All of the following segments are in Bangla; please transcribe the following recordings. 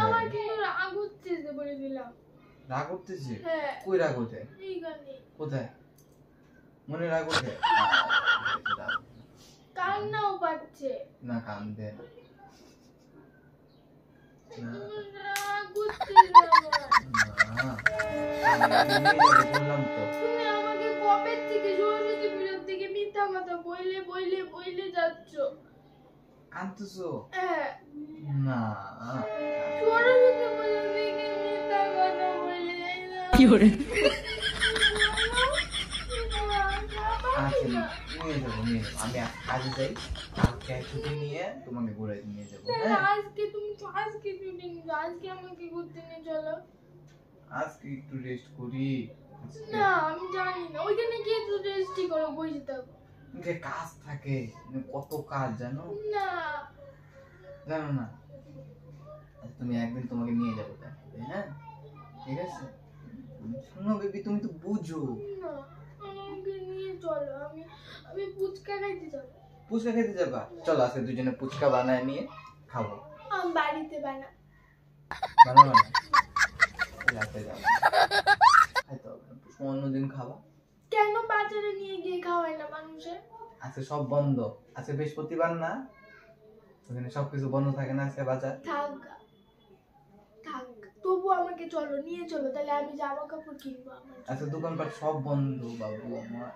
আমার কিন্তু রাগ উঠতেছে বলে দিলাম। রাগ উঠতেছে? হ্যাঁ। কই রাগ ওঠে? এইখানে। কোথায়? মনে রাগ ওঠে? কান্নাও পাচ্ছে। না কান্দে না। রাগ উঠতেছে আমার। বললাম তো। তুমি আমাকে কবে থেকে সরস্বতী পূজার থেকে মিথ্যা কথা বইলে যাচ্ছ। কাঁদতেছো? হ্যাঁ। না সরস্বতী পূজার থেকে মিথ্যা কথা বলে কি করে? নিয়ে যাবো আমি আজ যাই, আজকে ছুটি নিয়ে তোমাকে ঘুরে নিয়ে যাবো। আজকে তুমি তো আজকে ছুটি নিয়ে আজকে আমাকে ঘুরতে নিয়ে চলো। আজকে একটু রেস্ট করি। না আমি জানি না, ওইখানে গিয়ে তো রেস্টই করো, বসে থাকো। যে কাজ থাকে, কত কাজ জানো না জানো না। তুমি একদিন তোমাকে নিয়ে যাবো তাহলে, হ্যাঁ ঠিক আছে? শোনো বেবি, তুমি তো বুঝো না, আমাকে নিয়ে চলো, আমি ফুচকা খাইতে যাবো। ফুচকা খেতে যাবা? চলো আজকে দুজনে ফুচকা বানায় নিয়ে খাবো। আমি বাড়িতে বানাবো না, রাতে যাবো, খাইতে হবে না। অন্যদিন খাবা। কেন বাজারে নিয়ে গিয়ে খাওয়াই না মানুষের? আজকে সব বন্ধ, আজকে বৃহস্পতিবার না, ওখানে সবকিছু বন্ধ থাকে না আজকে বাজার। থাক তবু আমাকে চলো, নিয়ে চলো, তাহলে আমি জামা কাপড় কিনবো। আজকে দোকানপাট সব বন্ধ বাবু আমার।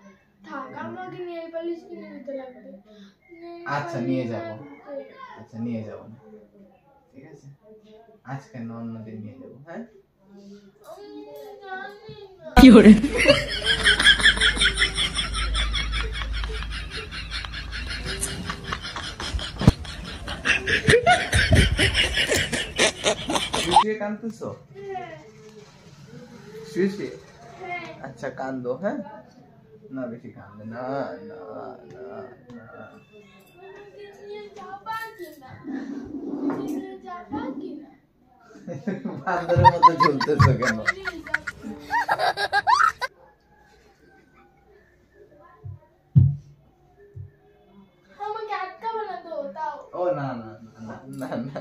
থাক, আমাকে নেল পালিশ কিনে দিতে লাগবে। আচ্ছা নিয়ে যাবো, আচ্ছা নিয়ে যাবো না, ঠিক আছে? আজকে না অন্যদিন নিয়ে যাবো, হ্যাঁ? কি করে? শুয়ে কাঁদতেছো? শুয়ে? আচ্ছা কান্দো, হ্যাঁ? না বেশি কান্দে না, না না না। বান্দরের মতো ঝুলতেছো কেন? আমাকে আটকাবে না তো? তাও ও না না না না না